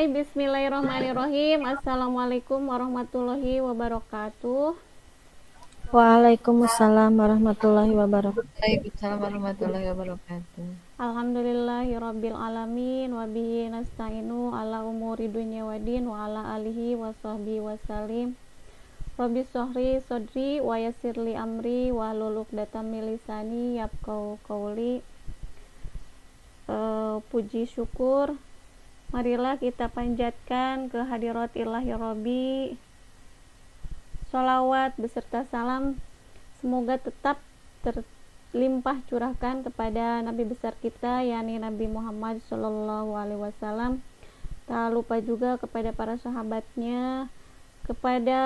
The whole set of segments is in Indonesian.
Mulai, bismillahirrahmanirrahim. Assalamualaikum warahmatullahi wabarakatuh. Waalaikumsalam warahmatullahi wabarakatuh. Waalaikumsalam warahmatullahi wabarakatuh. Alhamdulillahirabbil alamin wa bihi nasta'inu ala umuri dunya waddin wa ala alihi wa sahbihi wasallim. Rabbi shrahli sadri wa yassirli amri wa hlul 'uqdatam min lisani yafqahu qawli. Puji syukur marilah kita panjatkan ke hadirat ilahi Rabbi. Sholawat beserta salam semoga tetap terlimpah curahkan kepada Nabi besar kita, yakni Nabi Muhammad Sallallahu Alaihi Wasallam. Tak lupa juga kepada para sahabatnya, kepada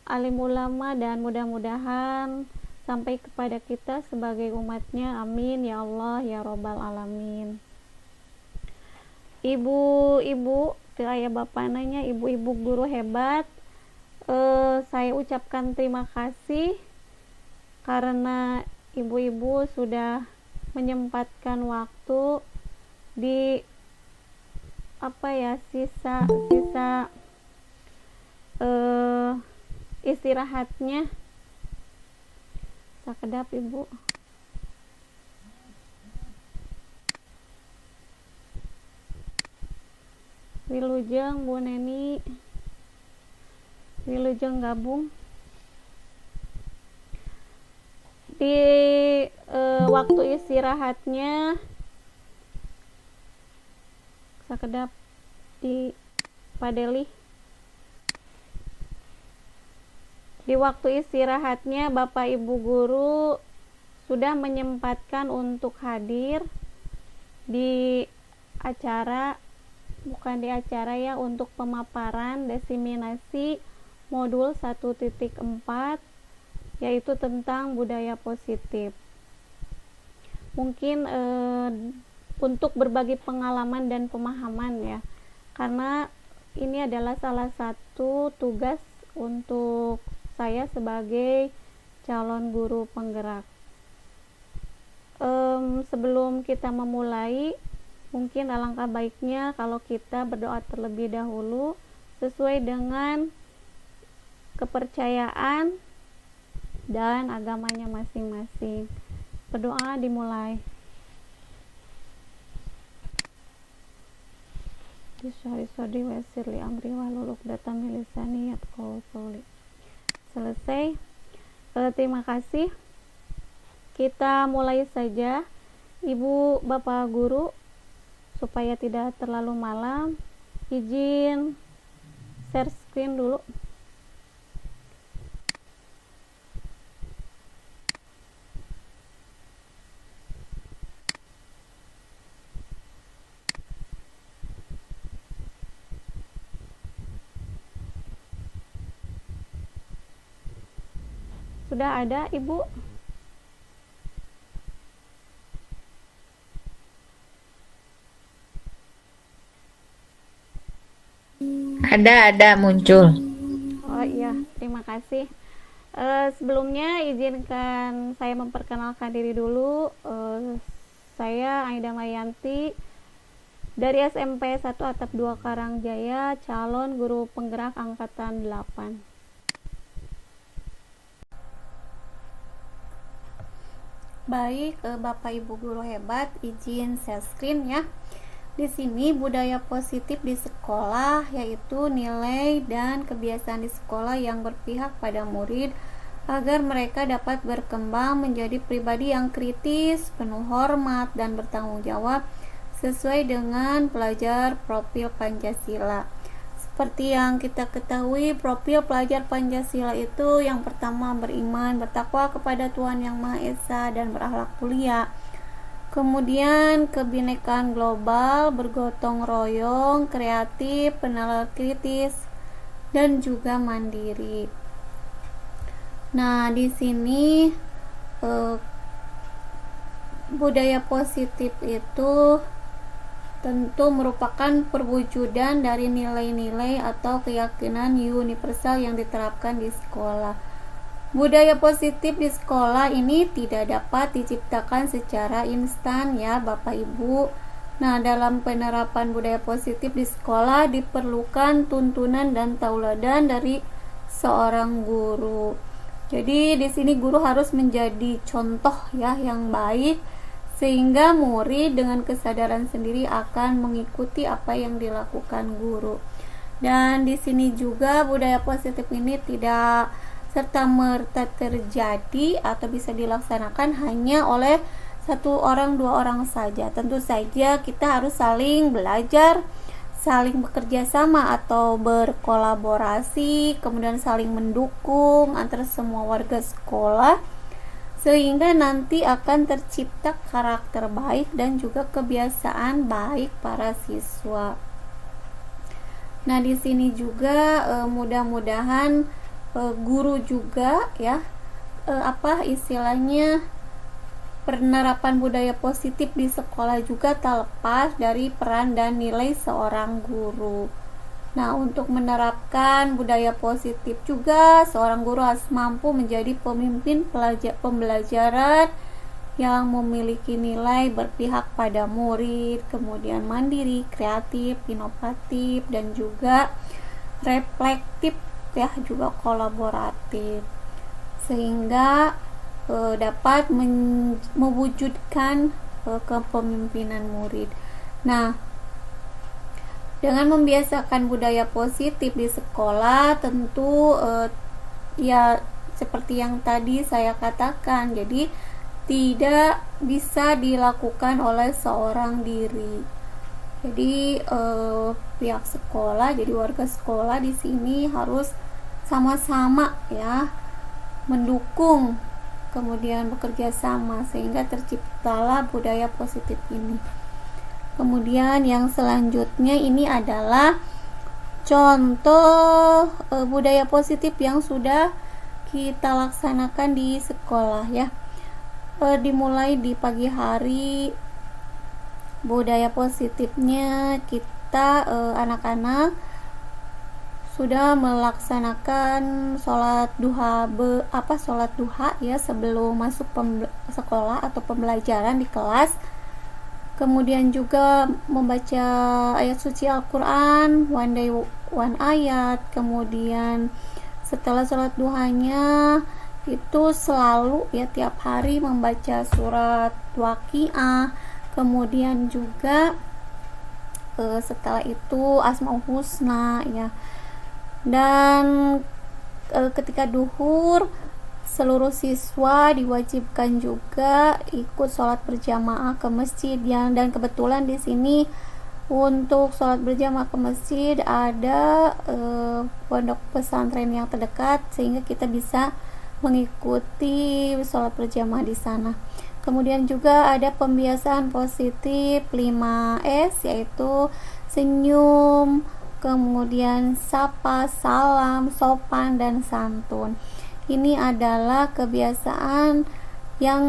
alim ulama, dan mudah-mudahan sampai kepada kita sebagai umatnya. Amin ya Allah ya Robbal Alamin. Ibu-ibu, ayah bapak nanya, ibu-ibu guru hebat, saya ucapkan terima kasih karena ibu-ibu sudah menyempatkan waktu di sisa istirahatnya. Sakedap ibu. Wilujeng Bu Neni, wilujeng gabung di waktu istirahatnya. Sakedap di Padeli. Di waktu istirahatnya Bapak Ibu guru sudah menyempatkan untuk hadir di acara, untuk pemaparan desiminasi modul 1.4, yaitu tentang budaya positif. Mungkin untuk berbagi pengalaman dan pemahaman ya, karena ini adalah salah satu tugas untuk saya sebagai calon guru penggerak. Sebelum kita memulai, mungkin alangkah baiknya kalau kita berdoa terlebih dahulu sesuai dengan kepercayaan dan agamanya masing-masing. Berdoa dimulai. Bismillahirrahmanirrahim. Wa yassirli amri wa hlul 'uqdatam min lisani yafqahu qawli. Selesai. Terima kasih. Kita mulai saja. Ibu Bapak guru, supaya tidak terlalu malam, izin share screen dulu. Sudah ada Ibu? Ada muncul. Oh iya, terima kasih. Sebelumnya izinkan saya memperkenalkan diri dulu. Saya Aida Mayanti dari SMP 1 Atap 2 Karangjaya, calon guru penggerak angkatan 8. Baik, Bapak Ibu guru hebat, izin share screen ya. Di sini budaya positif di sekolah yaitu nilai dan kebiasaan di sekolah yang berpihak pada murid agar mereka dapat berkembang menjadi pribadi yang kritis, penuh hormat, dan bertanggung jawab sesuai dengan pelajar profil Pancasila. Seperti yang kita ketahui, profil pelajar Pancasila itu yang pertama beriman, bertakwa kepada Tuhan Yang Maha Esa, dan berakhlak mulia. Kemudian kebinekaan global, bergotong royong, kreatif, penalar kritis, dan juga mandiri. Nah, di sini budaya positif itu tentu merupakan perwujudan dari nilai-nilai atau keyakinan universal yang diterapkan di sekolah. Budaya positif di sekolah ini tidak dapat diciptakan secara instan ya Bapak Ibu. Nah, dalam penerapan budaya positif di sekolah diperlukan tuntunan dan tauladan dari seorang guru. Jadi di sini guru harus menjadi contoh ya yang baik, sehingga murid dengan kesadaran sendiri akan mengikuti apa yang dilakukan guru. Dan di sini juga budaya positif ini tidak serta-merta terjadi atau bisa dilaksanakan hanya oleh satu orang dua orang saja. Tentu saja kita harus saling belajar, saling bekerja sama atau berkolaborasi, kemudian saling mendukung antara semua warga sekolah, sehingga nanti akan tercipta karakter baik dan juga kebiasaan baik para siswa. Nah, di sini juga mudah-mudahan guru juga ya istilahnya penerapan budaya positif di sekolah juga tak lepas dari peran dan nilai seorang guru. Nah, untuk menerapkan budaya positif juga seorang guru harus mampu menjadi pemimpin pembelajaran yang memiliki nilai berpihak pada murid, kemudian mandiri, kreatif, inovatif, dan juga reflektif ya, juga kolaboratif, sehingga dapat mewujudkan kepemimpinan murid. Nah, dengan membiasakan budaya positif di sekolah tentu ya seperti yang tadi saya katakan, jadi tidak bisa dilakukan oleh seorang diri. Jadi pihak sekolah, jadi warga sekolah di sini harus sama-sama ya mendukung, kemudian bekerja sama sehingga terciptalah budaya positif ini. Kemudian yang selanjutnya ini adalah contoh budaya positif yang sudah kita laksanakan di sekolah ya. Dimulai di pagi hari, budaya positifnya kita anak-anak sudah melaksanakan sholat duha ya sebelum masuk sekolah atau pembelajaran di kelas. Kemudian juga membaca ayat suci Al-Quran one day one ayat. Kemudian setelah sholat duhanya itu selalu ya tiap hari membaca surat Waqiah. Kemudian juga setelah itu Asmaul Husna ya. Dan ketika duhur seluruh siswa diwajibkan juga ikut sholat berjamaah ke masjid dan kebetulan di sini untuk sholat berjamaah ke masjid ada pondok pesantren yang terdekat sehingga kita bisa mengikuti sholat berjamaah di sana. Kemudian juga ada pembiasaan positif 5S, yaitu senyum, kemudian sapa, salam, sopan, dan santun. Ini adalah kebiasaan yang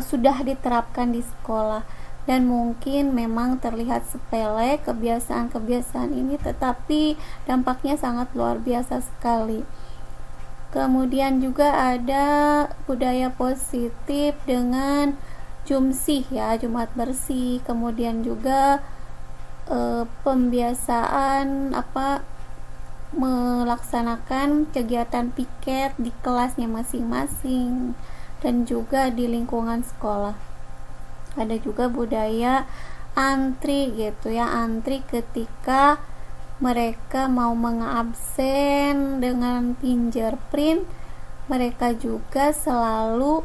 sudah diterapkan di sekolah dan mungkin memang terlihat sepele kebiasaan-kebiasaan ini, tetapi dampaknya sangat luar biasa sekali. Kemudian juga ada budaya positif dengan jumsih ya, Jumat bersih. Kemudian juga pembiasaan melaksanakan kegiatan piket di kelasnya masing-masing dan juga di lingkungan sekolah. Ada juga budaya antri gitu ya, antri ketika mereka mau mengabsen dengan fingerprint, mereka juga selalu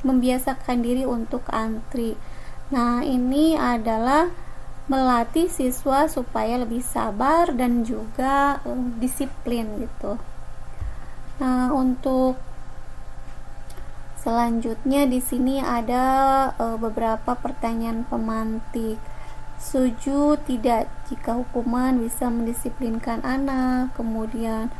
membiasakan diri untuk antri. Nah, ini adalah melatih siswa supaya lebih sabar dan juga disiplin gitu. Nah, untuk selanjutnya di sini ada beberapa pertanyaan pemantik. Setuju tidak jika hukuman bisa mendisiplinkan anak? Kemudian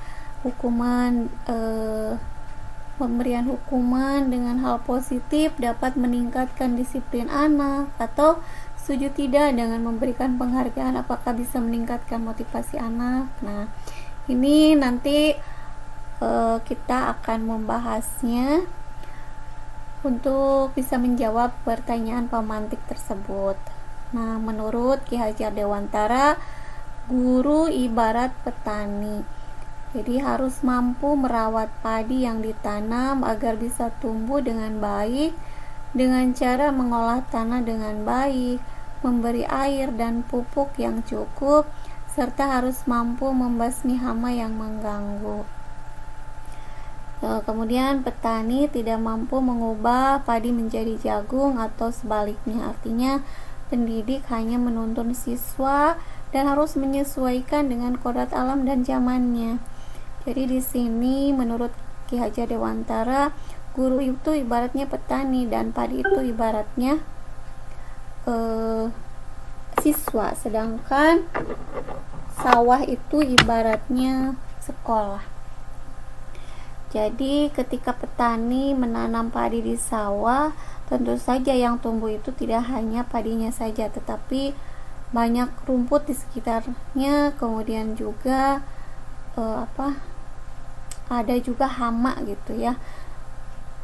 pemberian hukuman dengan hal positif dapat meningkatkan disiplin anak, atau setuju tidak dengan memberikan penghargaan apakah bisa meningkatkan motivasi anak? Nah, ini nanti kita akan membahasnya. untuk bisa menjawab pertanyaan pemantik tersebut. Nah, menurut Ki Hajar Dewantara, guru ibarat petani. Jadi harus mampu merawat padi yang ditanam agar bisa tumbuh dengan baik dengan cara mengolah tanah dengan baik, memberi air dan pupuk yang cukup, serta harus mampu membasmi hama yang mengganggu. Kemudian petani tidak mampu mengubah padi menjadi jagung atau sebaliknya. Artinya pendidik hanya menuntun siswa dan harus menyesuaikan dengan kodrat alam dan zamannya. Jadi di sini menurut Ki Hajar Dewantara, guru itu ibaratnya petani dan padi itu ibaratnya siswa, sedangkan sawah itu ibaratnya sekolah. Jadi ketika petani menanam padi di sawah, tentu saja yang tumbuh itu tidak hanya padinya saja, tetapi banyak rumput di sekitarnya, kemudian juga ada juga hama gitu ya.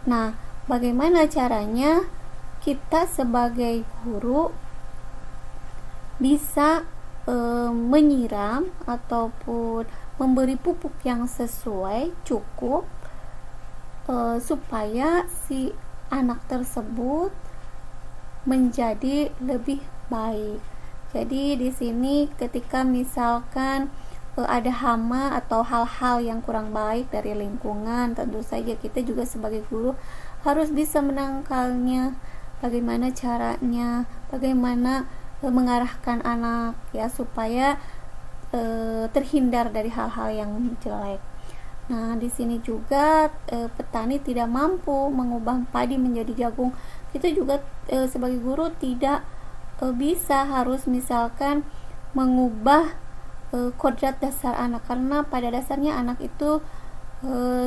Nah, bagaimana caranya kita sebagai guru bisa menyiram ataupun memberi pupuk yang sesuai, cukup, supaya si anak tersebut menjadi lebih baik. Jadi di sini ketika misalkan ada hama atau hal-hal yang kurang baik dari lingkungan, tentu saja kita juga sebagai guru harus bisa menangkalnya. Bagaimana caranya, bagaimana mengarahkan anak ya supaya terhindar dari hal-hal yang jelek. Nah, di sini juga petani tidak mampu mengubah padi menjadi jagung. Kita juga sebagai guru tidak bisa harus misalkan mengubah kodrat dasar anak, karena pada dasarnya anak itu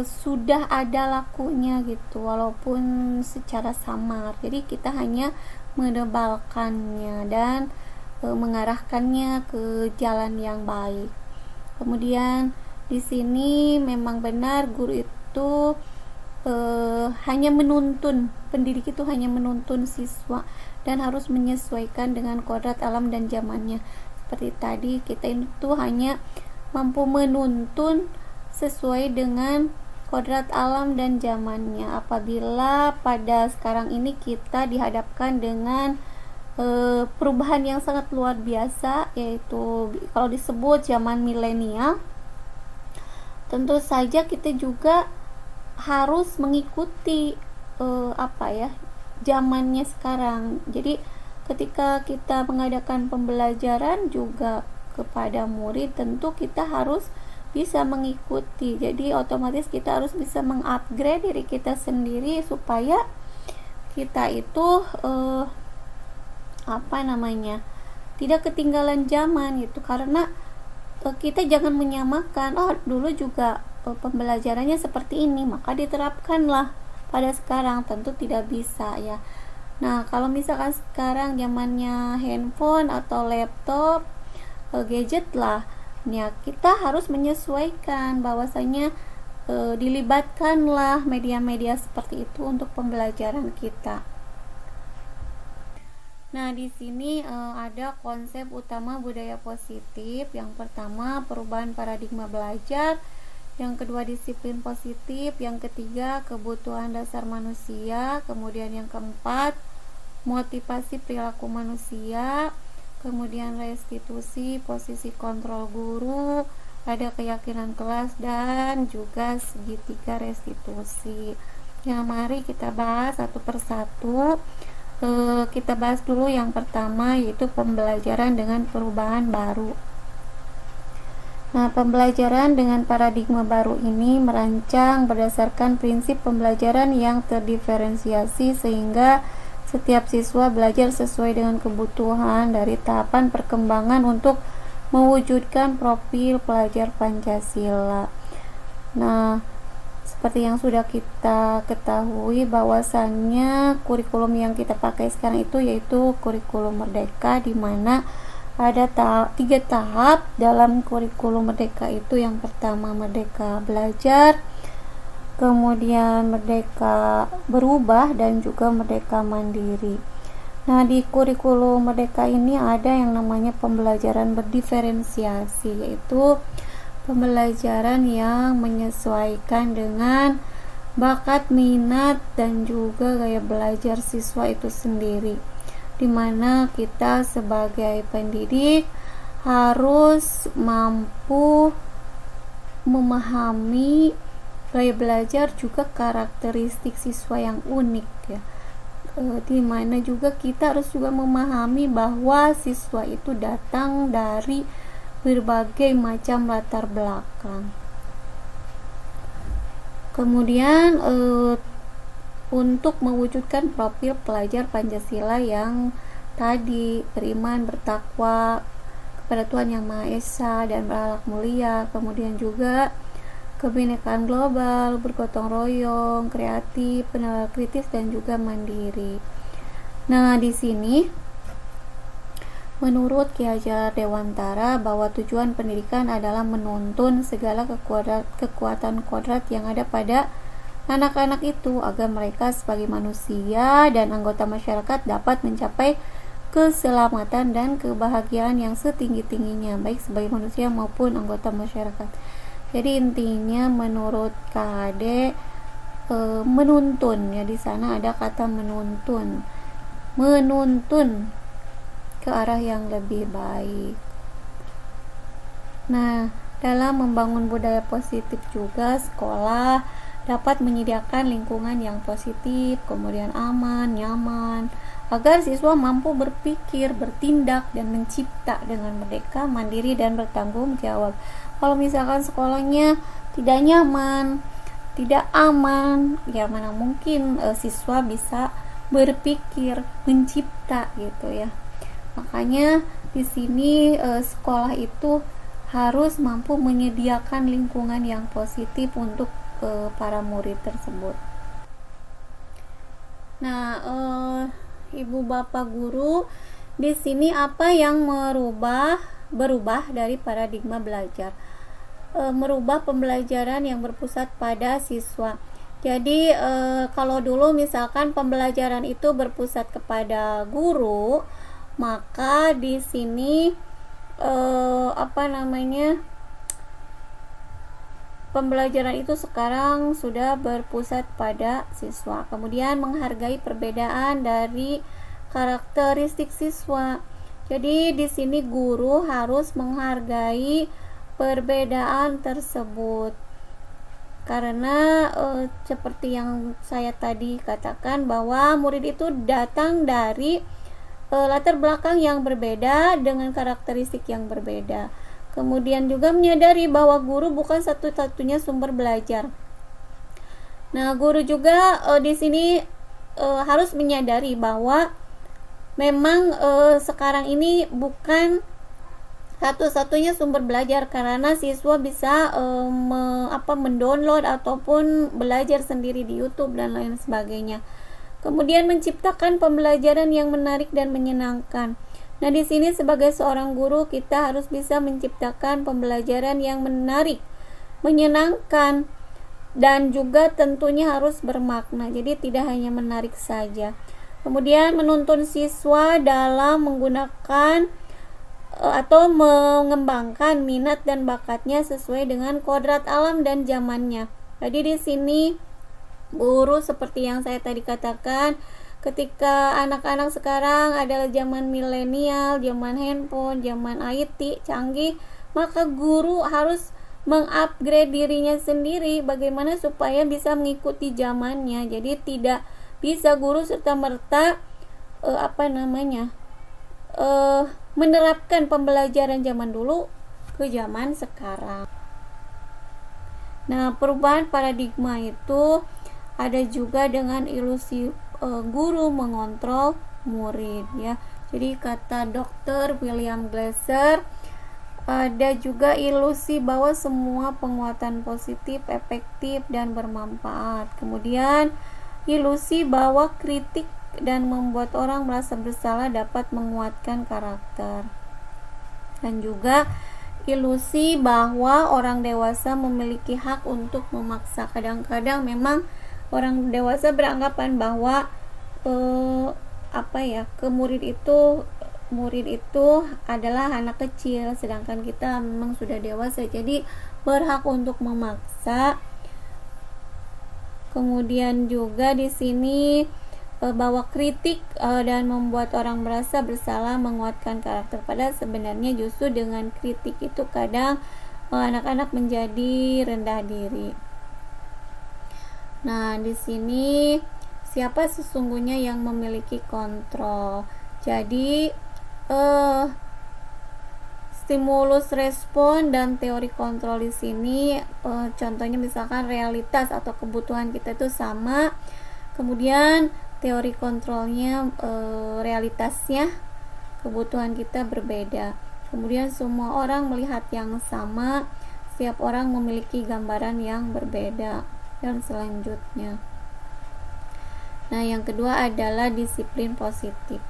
sudah ada lakunya gitu, walaupun secara samar. Jadi kita hanya menebalkannya dan mengarahkannya ke jalan yang baik. Kemudian di sini memang benar guru itu hanya menuntun, pendidik itu hanya menuntun siswa dan harus menyesuaikan dengan kodrat alam dan zamannya. Seperti tadi, kita itu hanya mampu menuntun sesuai dengan kodrat alam dan zamannya. Apabila pada sekarang ini kita dihadapkan dengan perubahan yang sangat luar biasa, yaitu kalau disebut zaman milenial, tentu saja kita juga harus mengikuti zamannya sekarang. Jadi ketika kita mengadakan pembelajaran juga kepada murid, tentu kita harus bisa mengikuti. Jadi otomatis kita harus bisa mengupgrade diri kita sendiri supaya kita itu tidak ketinggalan zaman gitu. Karena kita jangan menyamakan, dulu juga pembelajarannya seperti ini maka diterapkanlah pada sekarang, tentu tidak bisa ya. Nah, kalau misalkan sekarang zamannya handphone atau laptop, gadget lah, ya kita harus menyesuaikan bahwasanya dilibatkanlah media-media seperti itu untuk pembelajaran kita. Nah, di sini ada konsep utama budaya positif. Yang pertama, perubahan paradigma belajar. Yang kedua, disiplin positif. Yang ketiga, kebutuhan dasar manusia. Kemudian yang keempat, motivasi perilaku manusia. Kemudian restitusi, posisi kontrol guru, ada keyakinan kelas, dan juga segitiga restitusi. Ya, mari kita bahas satu persatu. Kita bahas dulu yang pertama, yaitu pembelajaran dengan perubahan baru. Nah, pembelajaran dengan paradigma baru ini merancang berdasarkan prinsip pembelajaran yang terdiferensiasi sehingga setiap siswa belajar sesuai dengan kebutuhan dari tahapan perkembangan untuk mewujudkan profil pelajar Pancasila. Nah, seperti yang sudah kita ketahui bahwasannya kurikulum yang kita pakai sekarang itu yaitu kurikulum Merdeka, di mana ada 3 tahap dalam kurikulum Merdeka itu. Yang pertama Merdeka Belajar, kemudian merdeka berubah, dan juga merdeka mandiri. Nah, di kurikulum merdeka ini ada yang namanya pembelajaran berdiferensiasi, yaitu pembelajaran yang menyesuaikan dengan bakat, minat, dan juga gaya belajar siswa itu sendiri, dimana kita sebagai pendidik harus mampu memahami gaya belajar juga karakteristik siswa yang unik ya, dimana juga kita harus juga memahami bahwa siswa itu datang dari berbagai macam latar belakang. Kemudian untuk mewujudkan profil pelajar Pancasila yang tadi beriman, bertakwa kepada Tuhan Yang Maha Esa dan berakhlak mulia, kemudian juga kebinekaan global, bergotong royong, kreatif, penilaian kritis, dan juga mandiri. Nah, di sini menurut Ki Hajar Dewantara bahwa tujuan pendidikan adalah menuntun segala kekuatan kodrat yang ada pada anak-anak itu agar mereka sebagai manusia dan anggota masyarakat dapat mencapai keselamatan dan kebahagiaan yang setinggi-tingginya, baik sebagai manusia maupun anggota masyarakat. Jadi intinya menurut KHD menuntun ya, di sana ada kata menuntun ke arah yang lebih baik. Nah, dalam membangun budaya positif juga sekolah dapat menyediakan lingkungan yang positif, kemudian aman, nyaman, agar siswa mampu berpikir, bertindak, dan mencipta dengan merdeka, mandiri, dan bertanggung jawab. Kalau misalkan sekolahnya tidak nyaman, tidak aman, ya mana mungkin siswa bisa berpikir, mencipta gitu ya. Makanya di sini sekolah itu harus mampu menyediakan lingkungan yang positif untuk para murid tersebut. Nah, Ibu Bapak guru, di sini apa yang berubah dari paradigma belajar? Merubah pembelajaran yang berpusat pada siswa. Jadi kalau dulu misalkan pembelajaran itu berpusat kepada guru, maka di sini pembelajaran itu sekarang sudah berpusat pada siswa. Kemudian menghargai perbedaan dari karakteristik siswa. Jadi di sini guru harus menghargai perbedaan tersebut. Karena seperti yang saya tadi katakan bahwa murid itu datang dari latar belakang yang berbeda dengan karakteristik yang berbeda. Kemudian juga menyadari bahwa guru bukan satu-satunya sumber belajar. Nah, guru juga di sini harus menyadari bahwa memang sekarang ini bukan satu-satunya sumber belajar, karena siswa bisa mendownload ataupun belajar sendiri di YouTube dan lain sebagainya. Kemudian menciptakan pembelajaran yang menarik dan menyenangkan. Nah, di sini sebagai seorang guru kita harus bisa menciptakan pembelajaran yang menarik, menyenangkan, dan juga tentunya harus bermakna. Jadi tidak hanya menarik saja. Kemudian menuntun siswa dalam menggunakan atau mengembangkan minat dan bakatnya sesuai dengan kodrat alam dan zamannya. Jadi di sini guru seperti yang saya tadi katakan, ketika anak-anak sekarang adalah zaman milenial, zaman handphone, zaman IT canggih, maka guru harus mengupgrade dirinya sendiri bagaimana supaya bisa mengikuti zamannya. Jadi tidak bisa guru serta-merta menerapkan pembelajaran zaman dulu ke zaman sekarang. Nah, perubahan paradigma itu ada juga dengan ilusi guru mengontrol murid ya. Jadi kata Dr. William Glasser, ada juga ilusi bahwa semua penguatan positif, efektif, dan bermanfaat. Kemudian ilusi bahwa kritik dan membuat orang merasa bersalah dapat menguatkan karakter. Dan juga ilusi bahwa orang dewasa memiliki hak untuk memaksa. Kadang-kadang memang orang dewasa beranggapan bahwa murid itu adalah anak kecil, sedangkan kita memang sudah dewasa, jadi berhak untuk memaksa. Kemudian juga di sini bahwa kritik dan membuat orang merasa bersalah menguatkan karakter, padahal sebenarnya justru dengan kritik itu kadang anak-anak menjadi rendah diri. Nah, di sini siapa sesungguhnya yang memiliki kontrol? Jadi stimulus respon dan teori kontrol di sini contohnya misalkan realitas atau kebutuhan kita itu sama, kemudian teori kontrolnya realitasnya kebutuhan kita berbeda, kemudian semua orang melihat yang sama, setiap orang memiliki gambaran yang berbeda, dan selanjutnya. Nah, yang kedua adalah disiplin positif.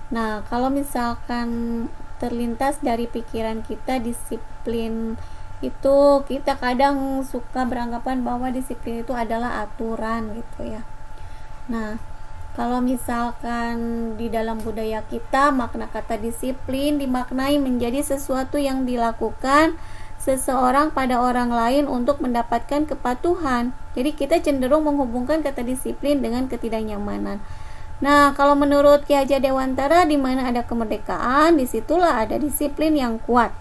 Nah, kalau misalkan terlintas dari pikiran kita disiplin itu, kita kadang suka beranggapan bahwa disiplin itu adalah aturan gitu ya. Nah, kalau misalkan di dalam budaya kita makna kata disiplin dimaknai menjadi sesuatu yang dilakukan seseorang pada orang lain untuk mendapatkan kepatuhan. Jadi kita cenderung menghubungkan kata disiplin dengan ketidaknyamanan. Nah, kalau menurut Ki Hajar Dewantara, di mana ada kemerdekaan, disitulah ada disiplin yang kuat.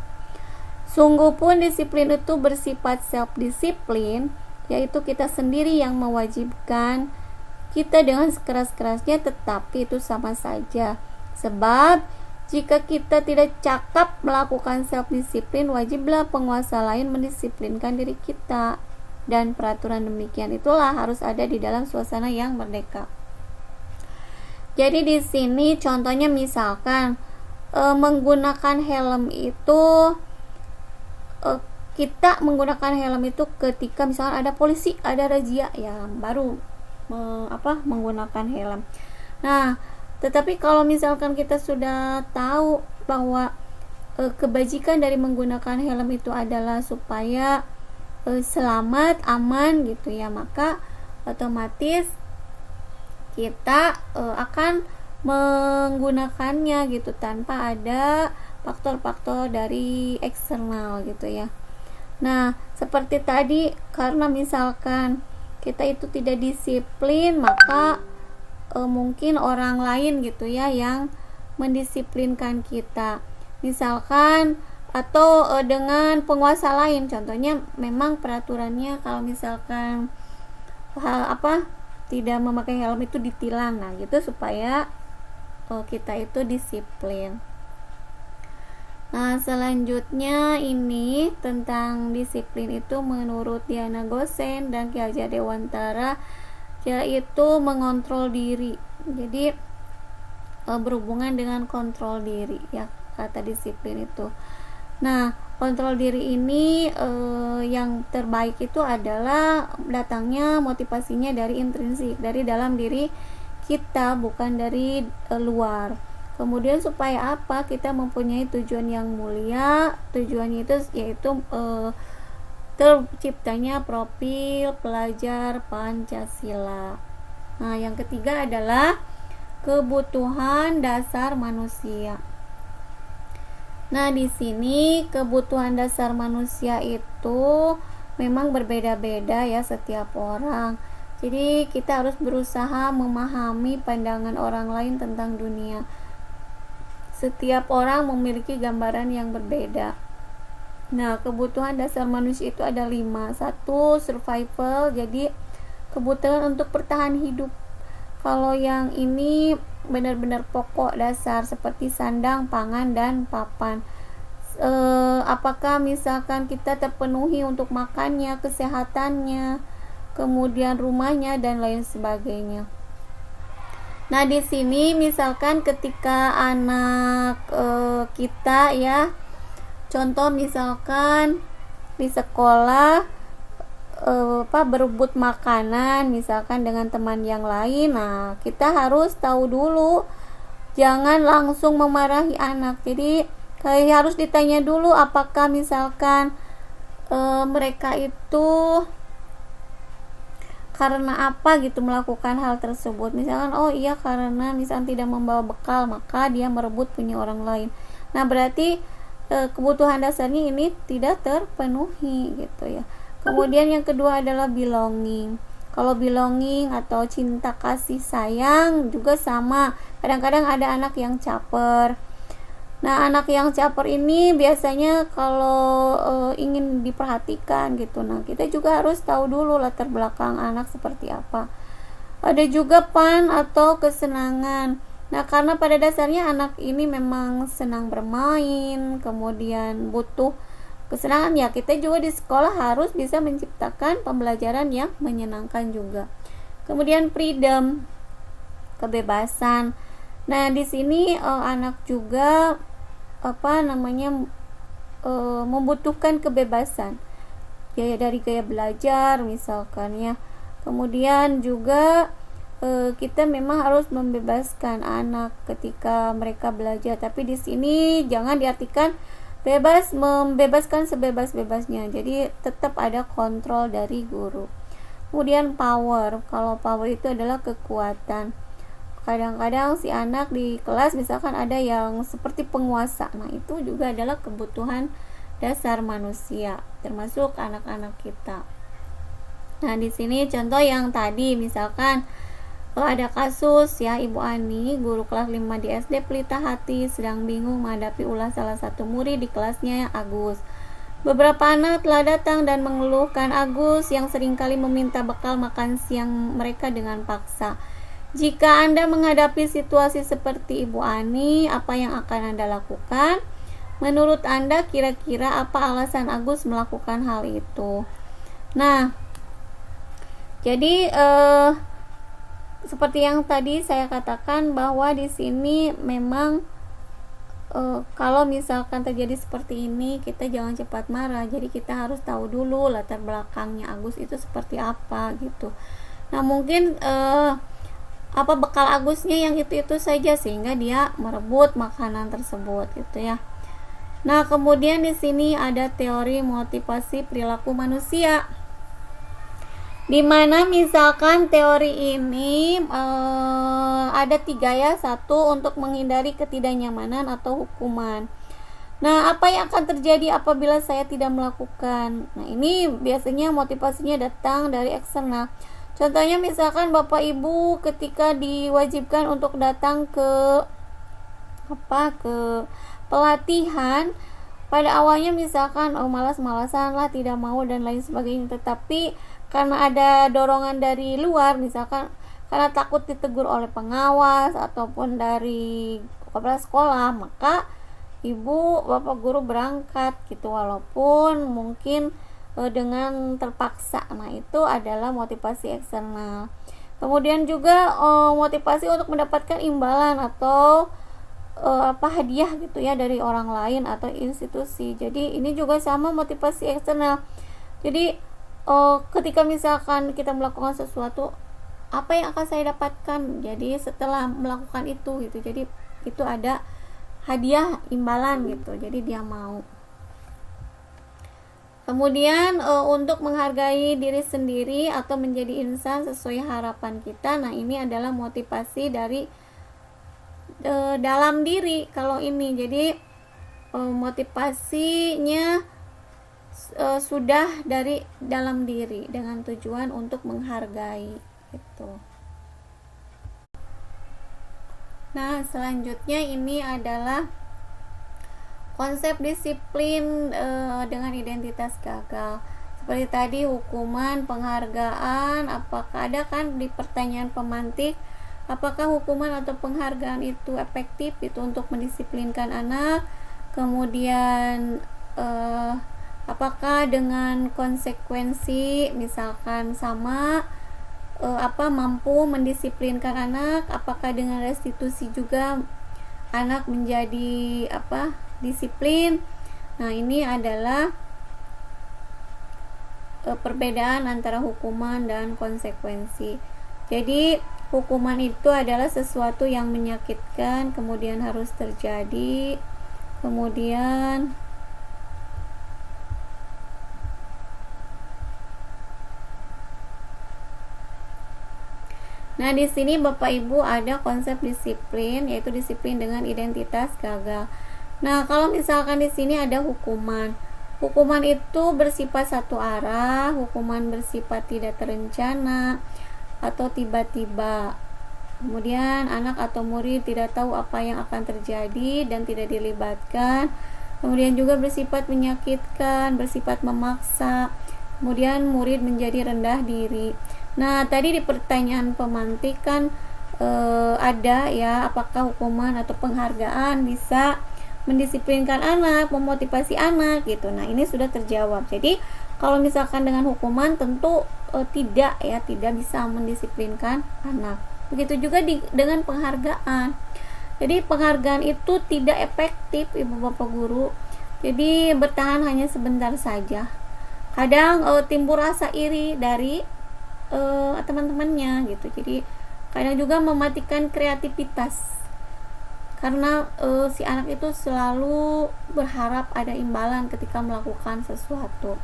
Sungguh pun disiplin itu bersifat self-disiplin, yaitu kita sendiri yang mewajibkan kita dengan sekeras-kerasnya, tetapi itu sama saja. Sebab jika kita tidak cakap melakukan self-disiplin, wajiblah penguasa lain mendisiplinkan diri kita. Dan peraturan demikian itulah harus ada di dalam suasana yang merdeka. Jadi di sini contohnya misalkan menggunakan helm itu, kita menggunakan helm itu ketika misalkan ada polisi, ada razia, ya baru menggunakan helm. Nah, tetapi kalau misalkan kita sudah tahu bahwa kebajikan dari menggunakan helm itu adalah supaya selamat, aman gitu ya, maka otomatis kita akan menggunakannya gitu tanpa ada faktor-faktor dari eksternal gitu ya. Nah, seperti tadi, karena misalkan kita itu tidak disiplin, maka mungkin orang lain gitu ya yang mendisiplinkan kita, misalkan atau dengan penguasa lain. Contohnya memang peraturannya kalau misalkan tidak memakai helm itu ditilang, nah gitu, supaya kita itu disiplin. Nah, selanjutnya ini tentang disiplin itu menurut Diana Gosen dan Ki Hajar Dewantara, yaitu mengontrol diri. Jadi berhubungan dengan kontrol diri ya kata disiplin itu. Nah, kontrol diri ini yang terbaik itu adalah datangnya motivasinya dari intrinsik, dari dalam diri kita, bukan dari luar. Kemudian supaya apa? Kita mempunyai tujuan yang mulia. Tujuannya itu yaitu terciptanya profil pelajar Pancasila. Nah, yang ketiga adalah kebutuhan dasar manusia. Nah, di sini kebutuhan dasar manusia itu memang berbeda-beda ya setiap orang. Jadi kita harus berusaha memahami pandangan orang lain tentang dunia. Setiap orang memiliki gambaran yang berbeda. Nah, kebutuhan dasar manusia itu ada 5. 1, survival, jadi kebutuhan untuk bertahan hidup. Kalau yang ini benar-benar pokok dasar seperti sandang, pangan, dan papan. Apakah misalkan kita terpenuhi untuk makannya, kesehatannya, kemudian rumahnya, dan lain sebagainya. Nah, di sini misalkan ketika anak kita ya, contoh misalkan di sekolah berebut makanan misalkan dengan teman yang lain, nah kita harus tahu dulu, jangan langsung memarahi anak. Jadi Kayak harus ditanya dulu apakah misalkan mereka itu karena apa gitu melakukan hal tersebut. Misalkan oh iya karena misalkan tidak membawa bekal maka dia merebut punya orang lain. Nah berarti kebutuhan dasarnya ini tidak terpenuhi gitu ya. Kemudian yang kedua adalah belonging. Kalau belonging atau cinta kasih sayang juga sama. Kadang-kadang ada anak yang caper. Nah, anak yang caper ini biasanya kalau ingin diperhatikan gitu. Nah, kita juga harus tahu dulu latar belakang anak seperti apa. Ada juga fun atau kesenangan. Nah, karena pada dasarnya anak ini memang senang bermain, kemudian butuh kesenangan ya. Kita juga di sekolah harus bisa menciptakan pembelajaran yang menyenangkan juga. Kemudian freedom, kebebasan. Nah, di sini anak juga membutuhkan kebebasan dari gaya belajar misalkan ya. Kemudian juga kita memang harus membebaskan anak ketika mereka belajar, tapi di sini jangan diartikan membebaskan sebebas-bebasnya, jadi tetap ada kontrol dari guru. Kemudian power, kalau power itu adalah kekuatan. Kadang-kadang si anak di kelas misalkan ada yang seperti penguasa. Nah, itu juga adalah kebutuhan dasar manusia, termasuk anak-anak kita. Nah, di sini contoh yang tadi misalkan ada kasus ya, Ibu Ani, guru kelas 5 di SD Pelita Hati sedang bingung menghadapi ulah salah satu murid di kelasnya, Agus. Beberapa anak telah datang dan mengeluhkan Agus yang seringkali meminta bekal makan siang mereka dengan paksa. Jika Anda menghadapi situasi seperti Ibu Ani, apa yang akan Anda lakukan? Menurut Anda kira-kira apa alasan Agus melakukan hal itu? Nah, jadi seperti yang tadi saya katakan bahwa di sini memang kalau misalkan terjadi seperti ini, kita jangan cepat marah. Jadi kita harus tahu dulu latar belakangnya Agus itu seperti apa gitu. Nah, mungkin apa bekal Agusnya yang itu saja sehingga dia merebut makanan tersebut gitu ya. Nah, kemudian di sini ada teori motivasi perilaku manusia, di mana misalkan teori ini ada 3 ya. 1 untuk menghindari ketidaknyamanan atau hukuman. Nah, apa yang akan terjadi apabila saya tidak melakukan? Nah, ini biasanya motivasinya datang dari eksternal. Contohnya misalkan Bapak Ibu ketika diwajibkan untuk datang ke pelatihan, pada awalnya misalkan malas-malasan lah, tidak mau dan lain sebagainya, tetapi karena ada dorongan dari luar, misalkan karena takut ditegur oleh pengawas ataupun dari kepala sekolah, maka ibu bapak guru berangkat gitu, walaupun mungkin dengan terpaksa. Nah, itu adalah motivasi eksternal. Kemudian juga motivasi untuk mendapatkan imbalan atau hadiah gitu ya dari orang lain atau institusi. Jadi ini juga sama motivasi eksternal. Jadi ketika misalkan kita melakukan sesuatu, apa yang akan saya dapatkan jadi setelah melakukan itu gitu. Jadi itu ada hadiah imbalan gitu. Jadi dia mau. Kemudian untuk menghargai diri sendiri atau menjadi insan sesuai harapan kita. Nah, ini adalah motivasi dari dalam diri. Kalau ini jadi motivasinya sudah dari dalam diri dengan tujuan untuk menghargai gitu. Nah, selanjutnya ini adalah konsep disiplin dengan identitas gagal. Seperti tadi hukuman, penghargaan, apakah ada kan di pertanyaan pemantik, apakah hukuman atau penghargaan itu efektif itu untuk mendisiplinkan anak? Kemudian apakah dengan konsekuensi misalkan sama mampu mendisiplinkan anak? Apakah dengan restitusi juga anak menjadi disiplin? Nah, ini adalah perbedaan antara hukuman dan konsekuensi. Jadi hukuman itu adalah sesuatu yang menyakitkan, kemudian harus terjadi, Kemudian nah, di sini Bapak Ibu ada konsep disiplin, yaitu disiplin dengan identitas gagal. Nah, kalau misalkan di sini ada hukuman. Hukuman itu bersifat satu arah, hukuman bersifat tidak terencana atau tiba-tiba. Kemudian anak atau murid tidak tahu apa yang akan terjadi dan tidak dilibatkan. Kemudian juga bersifat menyakitkan, bersifat memaksa. Kemudian murid menjadi rendah diri. Nah, tadi di pertanyaan pemantik kan ada ya, apakah hukuman atau penghargaan bisa mendisiplinkan anak, memotivasi anak gitu. Nah, ini sudah terjawab. Jadi, kalau misalkan dengan hukuman tentu tidak ya, tidak bisa mendisiplinkan anak. Begitu juga dengan penghargaan. Jadi, penghargaan itu tidak efektif, Ibu Bapak Guru. Jadi, bertahan hanya sebentar saja. Kadang timbul rasa iri dari teman-temannya gitu. Jadi, kadang juga mematikan kreativitas. Karena si anak itu selalu berharap ada imbalan ketika melakukan sesuatu.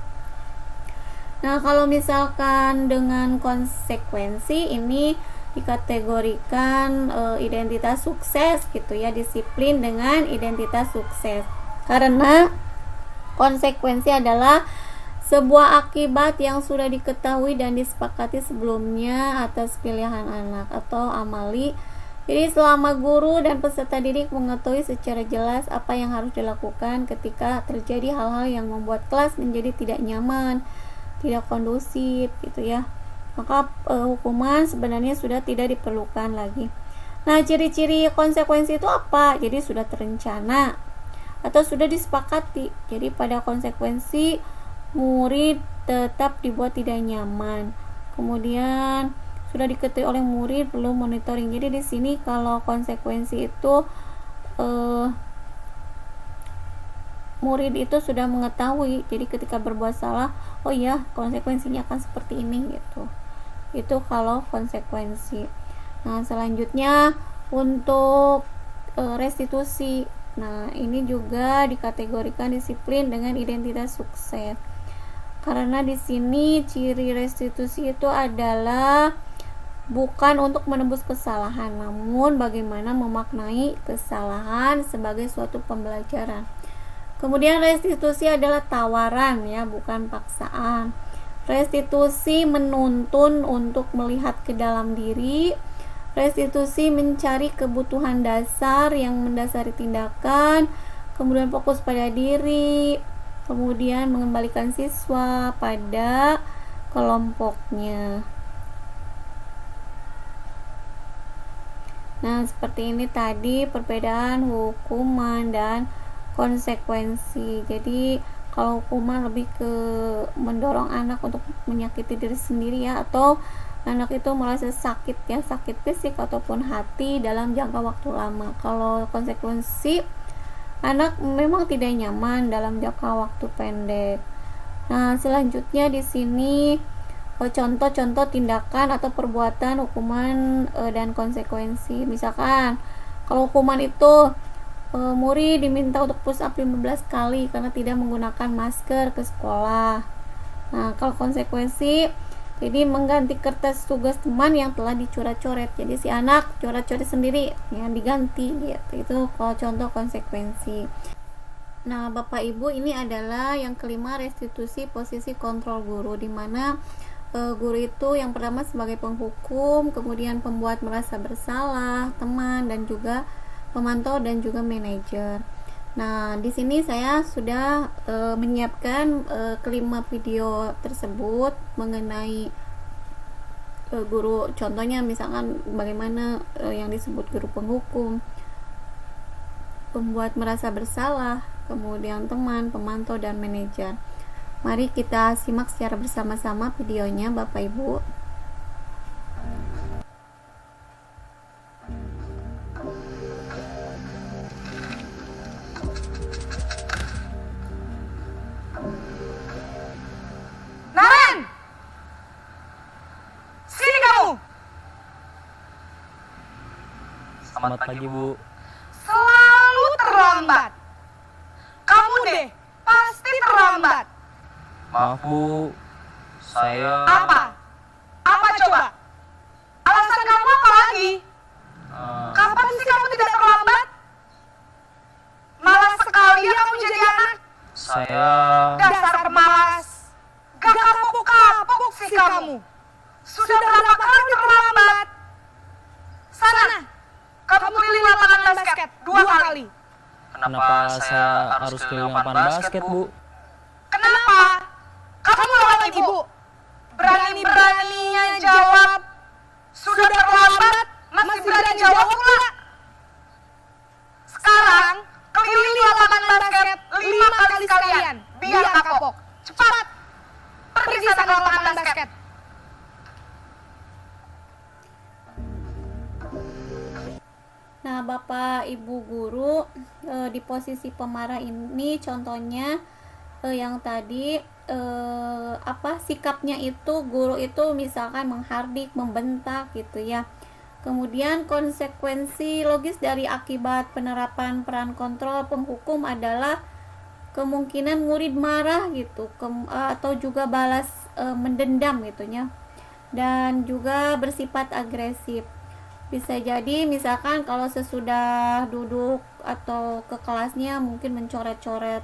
Nah, kalau misalkan dengan konsekuensi ini dikategorikan identitas sukses gitu ya, disiplin dengan identitas sukses. Karena konsekuensi adalah sebuah akibat yang sudah diketahui dan disepakati sebelumnya atas pilihan anak atau amali. Jadi selama guru dan peserta didik mengetahui secara jelas apa yang harus dilakukan ketika terjadi hal-hal yang membuat kelas menjadi tidak nyaman, tidak kondusif gitu ya, maka hukuman sebenarnya sudah tidak diperlukan lagi. Nah, ciri-ciri konsekuensi itu apa? Jadi sudah terencana atau sudah disepakati. Jadi pada konsekuensi murid tetap dibuat tidak nyaman. Kemudian sudah diketahui oleh murid, perlu monitoring. Jadi di sini kalau konsekuensi itu murid itu sudah mengetahui. Jadi ketika berbuat salah, oh ya, konsekuensinya akan seperti ini gitu. Itu kalau konsekuensi. Nah, selanjutnya untuk restitusi. Nah, ini juga dikategorikan disiplin dengan identitas sukses. Karena di sini ciri restitusi itu adalah bukan untuk menebus kesalahan, namun bagaimana memaknai kesalahan sebagai suatu pembelajaran. Kemudian restitusi adalah tawaran ya, bukan paksaan. Restitusi menuntun untuk melihat ke dalam diri. Restitusi mencari kebutuhan dasar yang mendasari tindakan, kemudian fokus pada diri, kemudian mengembalikan siswa pada kelompoknya. Nah, seperti ini tadi perbedaan hukuman dan konsekuensi. Jadi, kalau hukuman lebih ke mendorong anak untuk menyakiti diri sendiri ya, atau anak itu merasa sakit ya, sakit fisik ataupun hati dalam jangka waktu lama. Kalau konsekuensi, anak memang tidak nyaman dalam jangka waktu pendek. Nah, selanjutnya di sini contoh-contoh tindakan atau perbuatan hukuman dan konsekuensi. Misalkan kalau hukuman itu murid diminta untuk push up 15 kali karena tidak menggunakan masker ke sekolah. Nah, kalau konsekuensi jadi mengganti kertas tugas teman yang telah dicoret-coret. Jadi si anak coret-coret sendiri ya, diganti gitu. Itu kalau contoh konsekuensi. Nah, Bapak Ibu, ini adalah yang kelima, restitusi posisi kontrol guru, di mana guru itu yang pertama sebagai penghukum, kemudian pembuat merasa bersalah, teman, dan juga pemantau dan juga manajer. Nah, di sini saya sudah menyiapkan kelima video tersebut mengenai guru. Contohnya misalkan bagaimana yang disebut guru penghukum, pembuat merasa bersalah, kemudian teman, pemantau, dan manajer. Mari kita simak secara bersama-sama videonya Bapak Ibu. Naren! Sini kamu! Selamat pagi, Bu. Selalu terlambat. deh, pasti terlambat. Maaf Bu, saya... Apa? Apa coba? Alasan kamu apa lagi? Kapan sih kamu tidak terlambat? Malas sekali ya kamu jadi anak. Saya... Dasar pemalas. Gak kapok-kapok sih kamu. Sudah berapa kali terlambat? Sana, kamu keliling lapangan basket 2 kali. Kenapa saya harus keliling lapangan basket, Bu? Kenapa? Kamu lawan ibu. Berani-beraninya jawab. Sudah terlambat, masih berani jawab pula. Sekarang, keliling lapangan basket 5 kali sekalian. Biar kapok. Cepat. Pergi sana lapangan basket. Nah, Bapak Ibu guru di posisi pemarah ini contohnya yang tadi sikapnya itu guru itu misalkan menghardik, membentak gitu ya. Kemudian konsekuensi logis dari akibat penerapan peran kontrol penghukum adalah kemungkinan murid marah gitu atau juga balas mendendam gitu ya. Dan juga bersifat agresif. Bisa jadi misalkan kalau sesudah duduk atau ke kelasnya mungkin mencoret-coret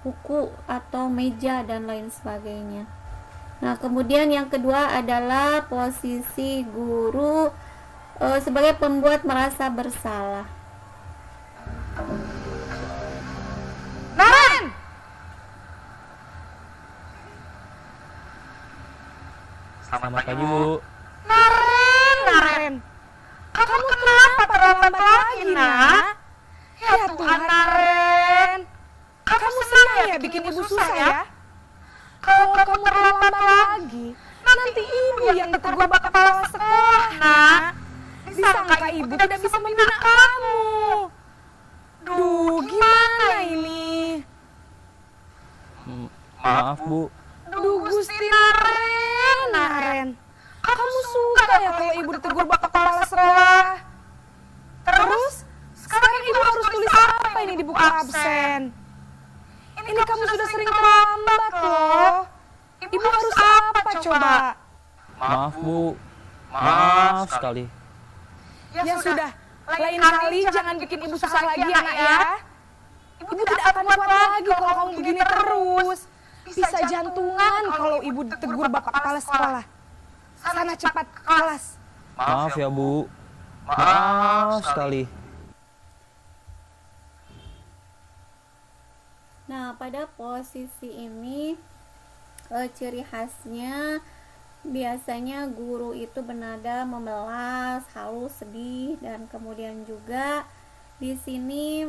buku atau meja dan lain sebagainya. Nah, kemudian yang kedua adalah posisi guru sebagai pembuat merasa bersalah. Naren! Selamat pagi, Bu. Naren. Kamu kenapa terlambat lagi, nak? Ya Tuhan, Naren. Kamu senang ya bikin ibu susah ya? Kalau kamu terlambat lagi, nanti ibu yang ditegur bapak kepala sekolah, nak. Disangka ibu tidak bisa membina kamu. Duh, gimana ini? Maaf, Bu. Duh, Gusti Naren. Kamu suka ya kalau ibu ditegur bapak kepala sekolah? Terus, sekarang ibu harus tulis apa ini di buku absen? Ini kamu sudah sering terlambat loh. Ibu harus apa coba? Maaf, Bu. Maaf sekali. Ya sudah, lain kali jangan bikin ibu susah lagi ya, nak ya. Ibu tidak akan kuat lagi kalau kamu begini terus. Bisa jantungan kalau ibu ditegur bapak kepala sekolah. Sana cepat ke kelas. Maaf ya, Bu. Maaf sekali. Nah, pada posisi ini ciri khasnya biasanya guru itu bernada memelas, halus, sedih, dan kemudian juga di sini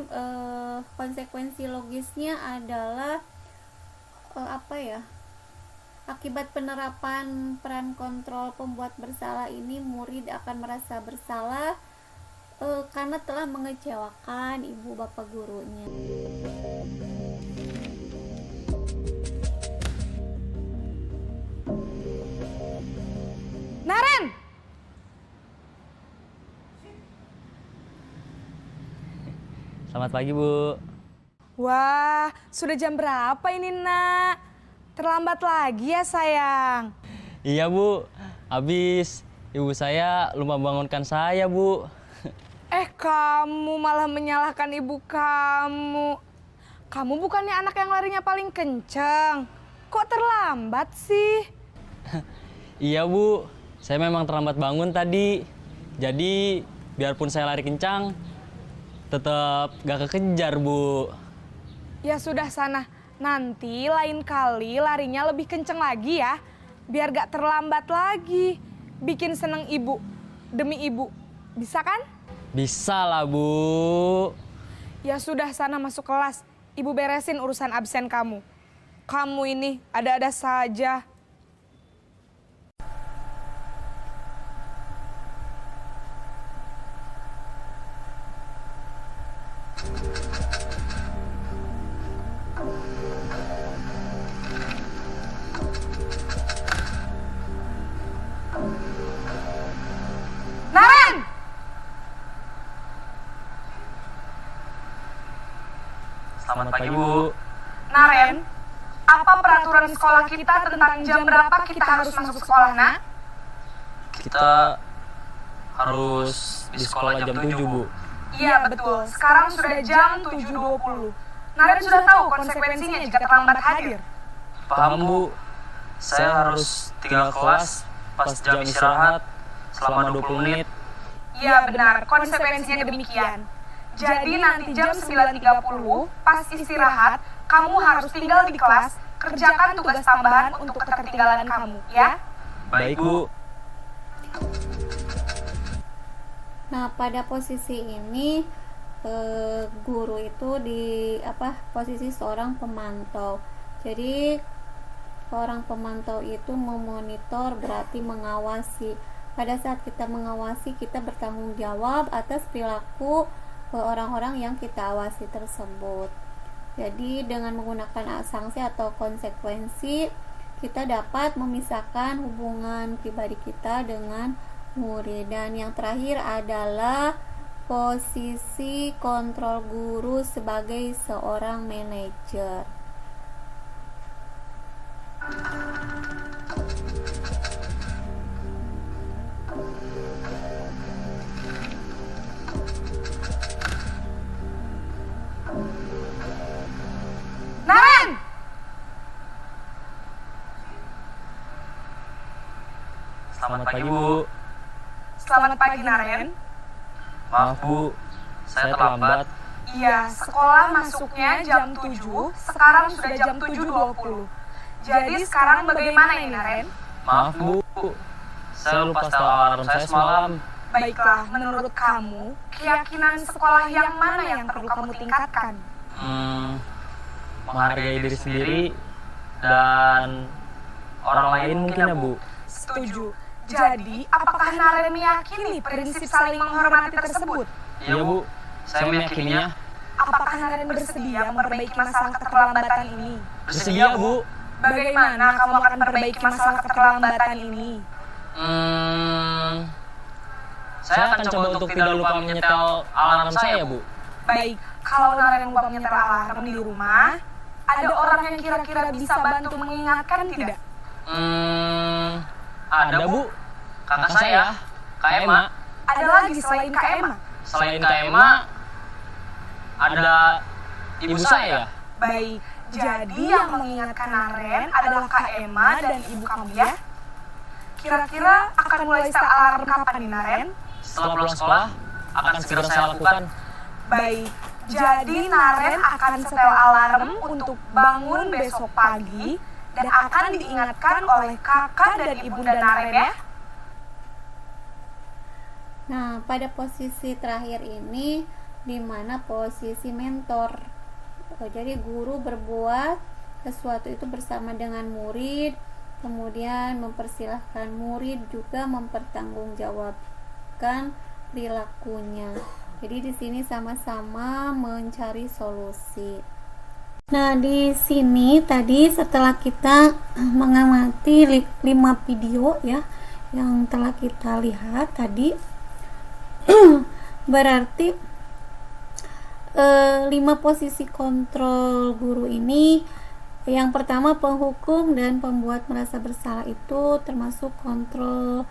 konsekuensi logisnya adalah akibat penerapan peran kontrol pembuat bersalah ini murid akan merasa bersalah karena telah mengecewakan ibu bapak gurunya. Naren! Selamat pagi, Bu. Wah, sudah jam berapa ini, nak? Terlambat lagi ya, sayang? Iya, Bu. Habis ibu saya lupa bangunkan saya, Bu. Kamu malah menyalahkan ibu kamu. Kamu bukannya anak yang larinya paling kenceng. Kok terlambat sih? Iya, Bu. Saya memang terlambat bangun tadi. Jadi, biarpun saya lari kencang, tetap gak kekejar, Bu. Ya sudah sana. Nanti lain kali larinya lebih kenceng lagi ya. Biar gak terlambat lagi. Bikin seneng ibu. Demi ibu. Bisa kan? Bisa lah, Bu. Ya sudah sana masuk kelas. Ibu beresin urusan absen kamu. Kamu ini ada-ada saja. Naren! Selamat pagi, Bu. Naren, apa peraturan sekolah kita tentang jam berapa kita harus masuk sekolah, nak? Kita harus di sekolah jam 7, Bu. Iya, betul. Sekarang sudah jam 7.20. Naren sudah tahu konsekuensinya jika terlambat hadir. Paham, Bu. Saya harus tinggal kelas pas jam istirahat selama 20 menit. Iya, benar. Konsekuensinya demikian. Jadi nanti jam 9.30 pas istirahat, kamu harus tinggal di kelas, kerjakan tugas tambahan untuk ketertinggalan kamu, ya? Baik, Bu. Nah, pada posisi ini guru itu di posisi seorang pemantau. Jadi seorang pemantau itu memonitor, berarti mengawasi. Pada saat kita mengawasi, kita bertanggung jawab atas perilaku orang-orang yang kita awasi tersebut. Jadi dengan menggunakan sanksi atau konsekuensi, kita dapat memisahkan hubungan pribadi kita dengan murid. Dan yang terakhir adalah posisi kontrol guru sebagai seorang manajer. Naren! Selamat pagi, Bu. Selamat pagi, Naren. Maaf, Bu. Saya terlambat. Iya, sekolah masuknya jam 7, sekarang sudah jam 7.20. Jadi sekarang bagaimana ini, Naren? Maaf, Bu. Saya lupa setel alarm saya semalam. Baiklah, menurut kamu, keyakinan sekolah yang mana yang perlu kamu tingkatkan? Menghargai diri sendiri dan orang lain mungkin, ya, Bu. Setuju. Jadi, apakah Naren meyakini prinsip saling menghormati tersebut? Iya, Bu. Saya meyakininya. Apakah Naren bersedia memperbaiki masalah keterlambatan ini? Bersedia, Bu. Bagaimana kamu akan memperbaiki masalah keterlambatan ini? Saya akan coba untuk tidak lupa menyetel alarm saya, Bu. Baik, kalau Naren lupa menyetel alarm di rumah, ada orang yang kira-kira bisa bantu mengingatkan tidak? Ada, Bu. Kakak saya, Kak Ema. Ada lagi selain Kak Ema? Selain Kak Ema, ada ibu saya. Baik, jadi yang mengingatkan Naren adalah Kak Ema dan ibu kamu, ya? Kira-kira akan mulai start alarm kapan nih, Naren? Setelah pulang sekolah, akan segera saya lakukan. Baik, jadi Naren akan setel alarm untuk bangun besok pagi dan akan diingatkan oleh kakak dan ibunda Naren, ya? Nah, pada posisi terakhir ini di mana posisi mentor. Jadi guru berbuat sesuatu itu bersama dengan murid, kemudian mempersilahkan murid juga mempertanggungjawabkan perilakunya. Jadi di sini sama-sama mencari solusi. Nah, di sini tadi setelah kita mengamati 5 video ya yang telah kita lihat tadi, berarti 5 posisi kontrol guru ini, yang pertama penghukum dan pembuat merasa bersalah itu termasuk kontrol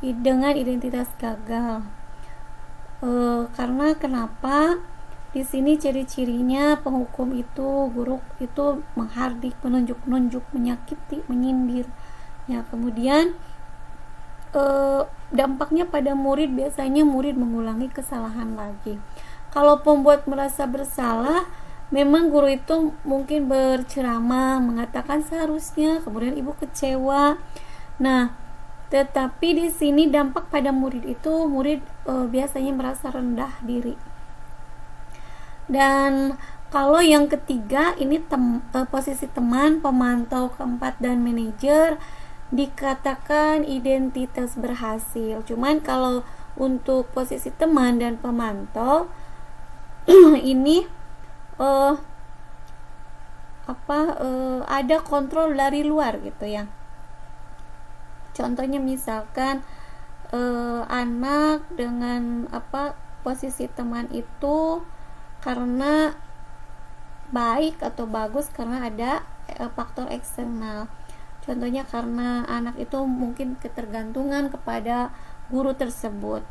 dengan identitas gagal. Karena kenapa? Di sini ciri-cirinya penghukum itu, guru itu menghardik, menunjuk-nunjuk, menyakiti, menyindir. Ya, kemudian dampaknya pada murid, biasanya murid mengulangi kesalahan lagi. Kalau pembuat merasa bersalah, memang guru itu mungkin berceramah, mengatakan seharusnya, kemudian ibu kecewa. Nah, tetapi di sini dampak pada murid itu, murid biasanya merasa rendah diri. Dan kalau yang ketiga ini posisi teman, pemantau, keempat dan manajer, dikatakan identitas berhasil. Cuman kalau untuk posisi teman dan pemantau ini ada kontrol dari luar gitu ya. Contohnya misalkan anak dengan posisi teman itu karena baik atau bagus karena ada faktor eksternal. Contohnya karena anak itu mungkin ketergantungan kepada guru tersebut,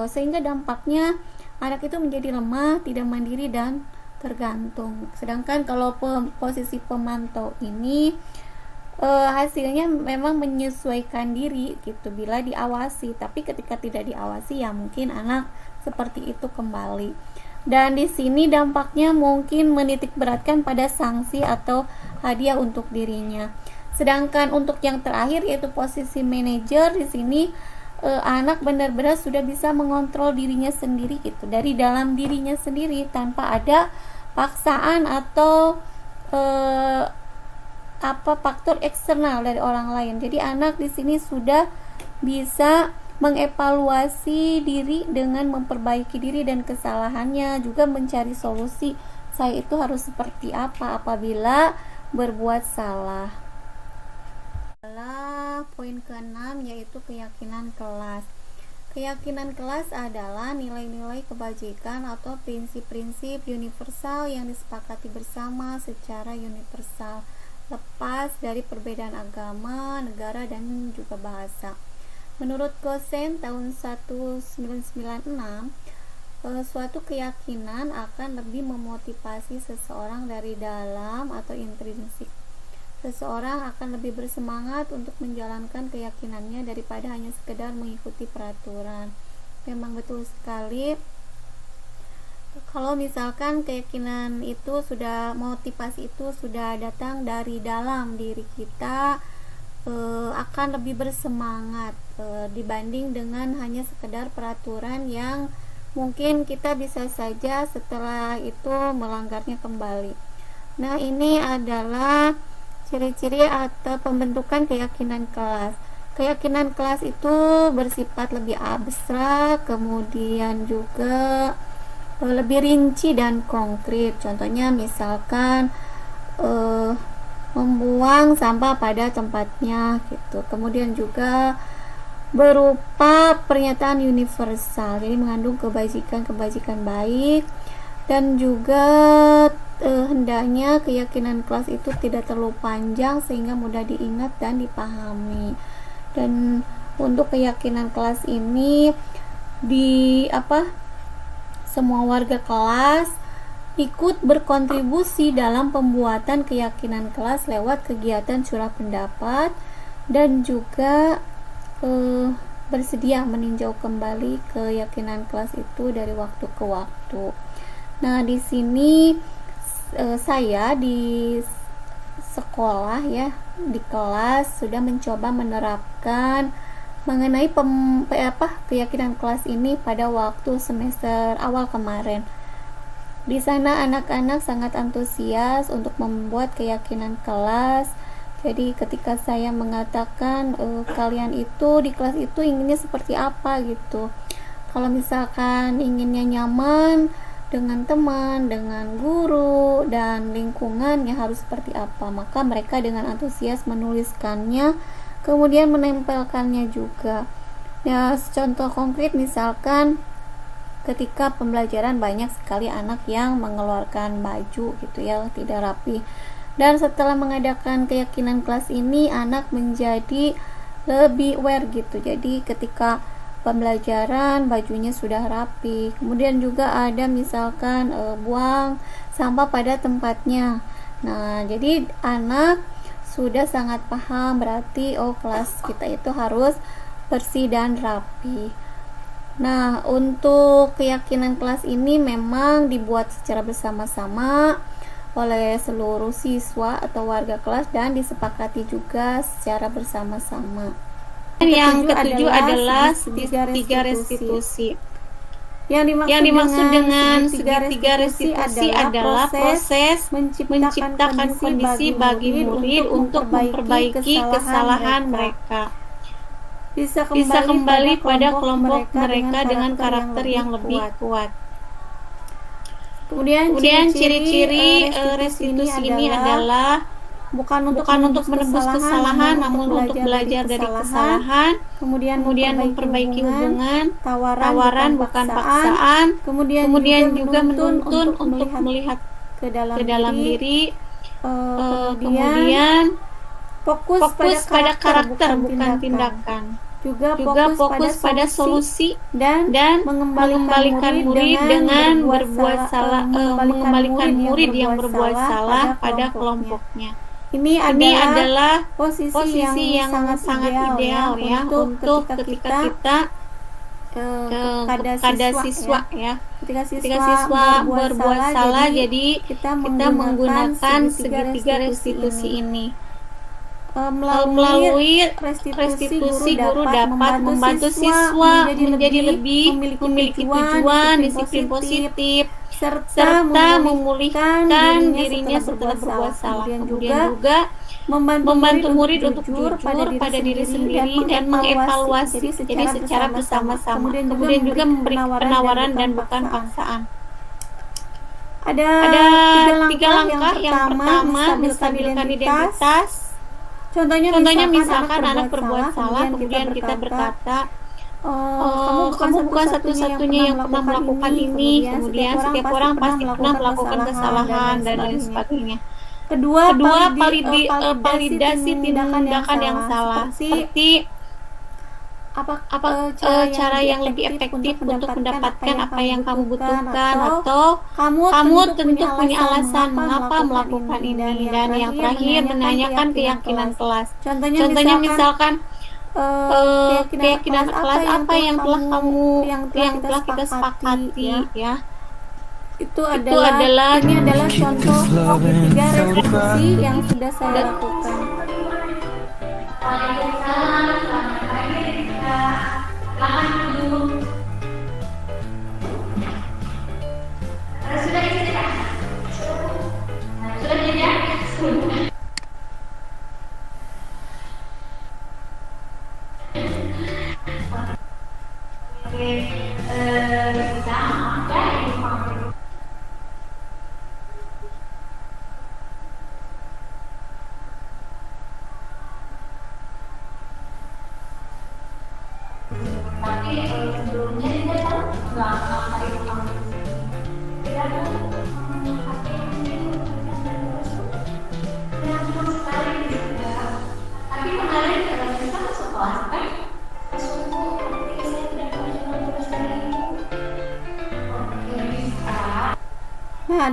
sehingga dampaknya anak itu menjadi lemah, tidak mandiri dan tergantung. Sedangkan kalau posisi pemantau ini hasilnya memang menyesuaikan diri gitu bila diawasi, tapi ketika tidak diawasi ya mungkin anak seperti itu kembali. Dan di sini dampaknya mungkin menitik beratkan pada sanksi atau hadiah untuk dirinya. Sedangkan untuk yang terakhir yaitu posisi manajer, di sini anak benar-benar sudah bisa mengontrol dirinya sendiri gitu, dari dalam dirinya sendiri tanpa ada paksaan atau faktor eksternal dari orang lain. Jadi anak di sini sudah bisa mengevaluasi diri dengan memperbaiki diri dan kesalahannya, juga mencari solusi saya itu harus seperti apa apabila berbuat salah. Poin ke-6 yaitu keyakinan kelas. Keyakinan kelas adalah nilai-nilai kebajikan atau prinsip-prinsip universal yang disepakati bersama secara universal, lepas dari perbedaan agama, negara, dan juga bahasa. Menurut Gosen tahun 1996, suatu keyakinan akan lebih memotivasi seseorang dari dalam atau intrinsik. Seseorang akan lebih bersemangat untuk menjalankan keyakinannya daripada hanya sekedar mengikuti peraturan. Memang betul sekali. Kalau misalkan keyakinan itu motivasi itu sudah datang dari dalam diri kita, akan lebih bersemangat dibanding dengan hanya sekedar peraturan yang mungkin kita bisa saja setelah itu melanggarnya kembali. Nah, ini adalah ciri-ciri atau pembentukan keyakinan kelas. Keyakinan kelas itu bersifat lebih abstrak, kemudian juga lebih rinci dan konkret. Contohnya misalkan membuang sampah pada tempatnya gitu. Kemudian juga berupa pernyataan universal, jadi mengandung kebajikan baik, dan juga hendaknya keyakinan kelas itu tidak terlalu panjang sehingga mudah diingat dan dipahami. Dan untuk keyakinan kelas ini semua warga kelas ikut berkontribusi dalam pembuatan keyakinan kelas lewat kegiatan curah pendapat dan juga bersedia meninjau kembali keyakinan kelas itu dari waktu ke waktu. Nah, di sini saya di sekolah ya, di kelas sudah mencoba menerapkan mengenai keyakinan kelas ini pada waktu semester awal kemarin. Di sana anak-anak sangat antusias untuk membuat keyakinan kelas. Jadi ketika saya mengatakan kalian itu di kelas itu inginnya seperti apa gitu. Kalau misalkan inginnya nyaman dengan teman, dengan guru, dan lingkungan yang harus seperti apa, maka mereka dengan antusias menuliskannya, kemudian menempelkannya juga. Ya, contoh konkret misalkan ketika pembelajaran banyak sekali anak yang mengeluarkan baju gitu ya, tidak rapi. Dan setelah mengadakan keyakinan kelas ini, anak menjadi lebih aware gitu. Jadi ketika pembelajaran bajunya sudah rapi, kemudian juga ada misalkan buang sampah pada tempatnya. Nah, jadi anak sudah sangat paham berarti kelas kita itu harus bersih dan rapi. Nah, untuk keyakinan kelas ini memang dibuat secara bersama-sama oleh seluruh siswa atau warga kelas dan disepakati juga secara bersama-sama. Yang ketujuh adalah segitiga restitusi. Yang dimaksud dengan segitiga restitusi adalah proses menciptakan kondisi bagi murid untuk memperbaiki kesalahan mereka. Bisa kembali pada kelompok mereka dengan karakter yang lebih kuat. Kemudian ciri-ciri restitusi ini adalah bukan untuk menebus kesalahan, namun untuk belajar dari kesalahan, kemudian memperbaiki hubungan, tawaran bukan paksaan, kemudian juga menuntun untuk melihat ke dalam diri, kemudian fokus pada karakter bukan tindakan. Juga fokus pada solusi dan mengembalikan murid dengan mengembalikan murid yang berbuat salah pada kelompoknya. Ini adalah posisi yang sangat ideal ya untuk ketika kita kepada siswa ya. Ketika siswa berbuat salah, jadi kita menggunakan segitiga restitusi ini. Melalui restitusi guru dapat membantu siswa menjadi lebih memiliki tujuan, disiplin positif, serta memulihkan dirinya setelah berbuat salah. Kemudian juga membantu murid untuk jujur pada diri sendiri dan mengevaluasi jadi secara bersama-sama. Kemudian juga memberi penawaran dan bukan paksaan. Ada tiga langkah. Yang pertama, menstabilkan identitas. Contohnya misalkan anak berbuat salah, kemudian kita berkata, kamu bukan satu-satunya yang pernah melakukan ini. Kemudian setiap orang pasti pernah melakukan kesalahan dan lain sebagainya. Kedua, validasi tindakan yang salah, seperti cara yang lebih efektif untuk mendapatkan apa yang kamu butuhkan, atau kamu tentu punya alasan mengapa melakukan ini. Dan yang terakhir, menanyakan keyakinan kelas. Contohnya misalkan keyakinan kelas apa yang telah kita sepakati ya. Ini adalah contoh tiga restitusi yang sudah saya lakukan.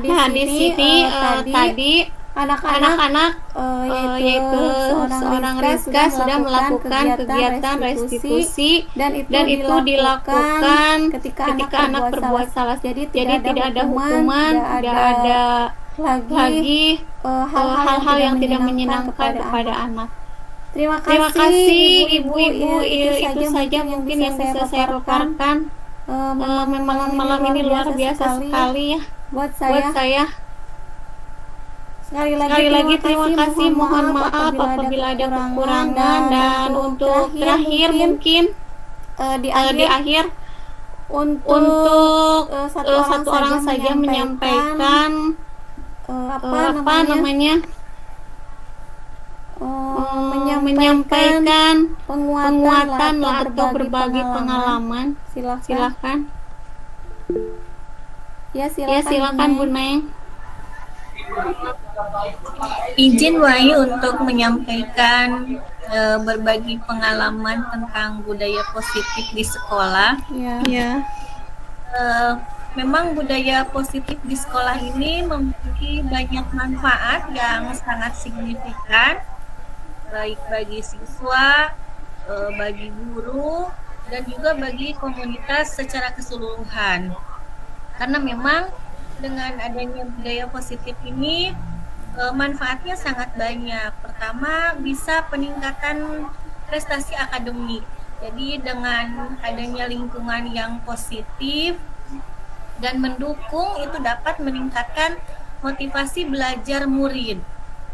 Nah, di sini tadi anak-anak yaitu seorang Rizka sudah melakukan kegiatan restitusi dan itu dilakukan ketika anak berbuat salah. Jadi tidak ada hukuman, tidak ada lagi hal-hal yang tidak menyenangkan kepada anak. Terima kasih ibu-ibu, itu saja mungkin yang bisa saya paparkan. Memang malam ini luar biasa sekali ya buat saya. Sekali lagi terima kasih, mohon maaf apabila ada kekurangan, dan untuk terakhir mungkin di akhir untuk satu orang saja menyampaikan menyampaikan penguatan atau berbagi pengalaman. Silakan. Ya, silakan Bu Neng. Izin Wahyu untuk menyampaikan berbagi pengalaman tentang budaya positif di sekolah. Ya. Memang budaya positif di sekolah ini memiliki banyak manfaat yang sangat signifikan, baik bagi siswa, bagi guru, dan juga bagi komunitas secara keseluruhan. Karena memang dengan adanya budaya positif ini manfaatnya sangat banyak. Pertama, bisa peningkatan prestasi akademik. Jadi dengan adanya lingkungan yang positif dan mendukung, itu dapat meningkatkan motivasi belajar murid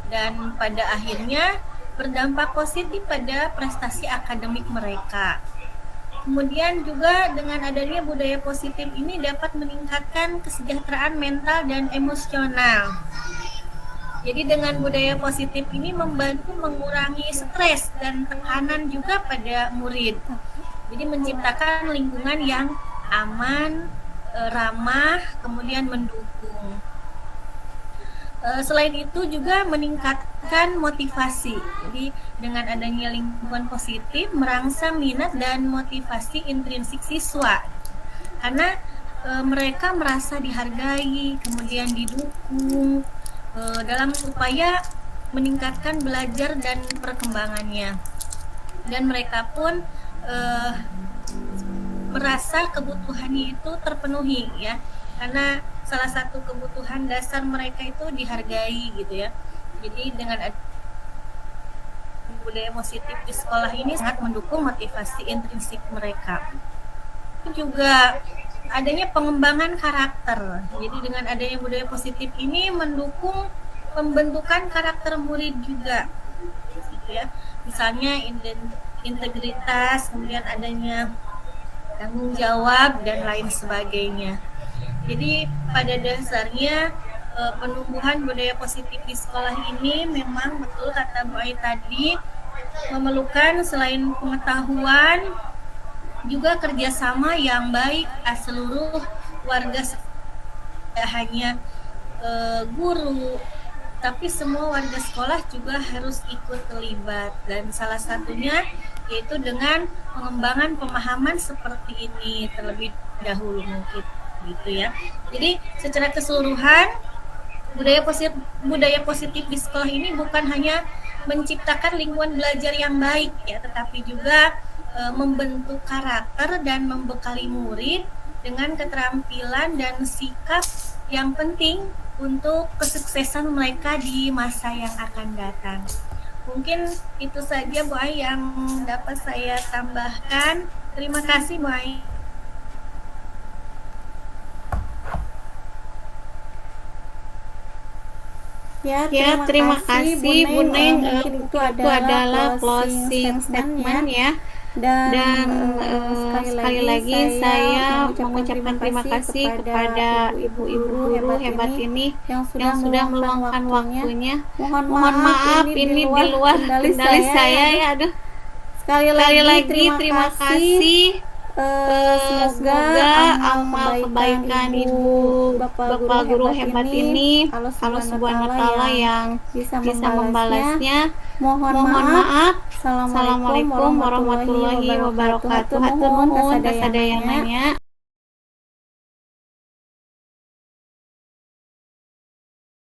dan pada akhirnya berdampak positif pada prestasi akademik mereka. Kemudian juga dengan adanya budaya positif ini dapat meningkatkan kesejahteraan mental dan emosional. Jadi dengan budaya positif ini membantu mengurangi stres dan tekanan juga pada murid. Jadi menciptakan lingkungan yang aman, ramah, kemudian mendukung. Selain itu juga meningkatkan motivasi. Jadi dengan adanya lingkungan positif merangsang minat dan motivasi intrinsik siswa. Karena mereka merasa dihargai, kemudian didukung dalam upaya meningkatkan belajar dan perkembangannya. Dan mereka pun merasa kebutuhannya itu terpenuhi ya, karena salah satu kebutuhan dasar mereka itu dihargai gitu ya. Jadi dengan budaya positif di sekolah ini sangat mendukung motivasi intrinsik mereka. Juga adanya pengembangan karakter. Jadi dengan adanya budaya positif ini mendukung pembentukan karakter murid juga gitu ya. Misalnya integritas, kemudian adanya tanggung jawab dan lain sebagainya. Jadi pada dasarnya penumbuhan budaya positif di sekolah ini memang betul kata Bu Ai tadi, memerlukan selain pengetahuan juga kerjasama yang baik seluruh warga, tidak hanya guru, tapi semua warga sekolah juga harus ikut terlibat, dan salah satunya yaitu dengan pengembangan pemahaman seperti ini terlebih dahulu mungkin gitu ya. Jadi secara keseluruhan budaya positif di sekolah ini bukan hanya menciptakan lingkungan belajar yang baik ya, tetapi juga membentuk karakter dan membekali murid dengan keterampilan dan sikap yang penting untuk kesuksesan mereka di masa yang akan datang. Mungkin itu saja Bu Ai yang dapat saya tambahkan. Terima kasih Bu Ai. Ya, terima kasih Bu Neng. Itu adalah closing statement ya. Dan sekali lagi saya mengucapkan terima kasih kepada ibu-ibu guru hebat ini yang sudah meluangkan waktunya. Mohon maaf ini di luar kendali saya ya. Aduh. Sekali lagi terima kasih. Semoga amal kebaikan Ibu Bapak guru hebat ini Allah Subhanahu wa taala yang bisa membalasnya. Mohon maaf. Assalamualaikum warahmatullahi wabarakatuh. Hatur nuhun kasadayana.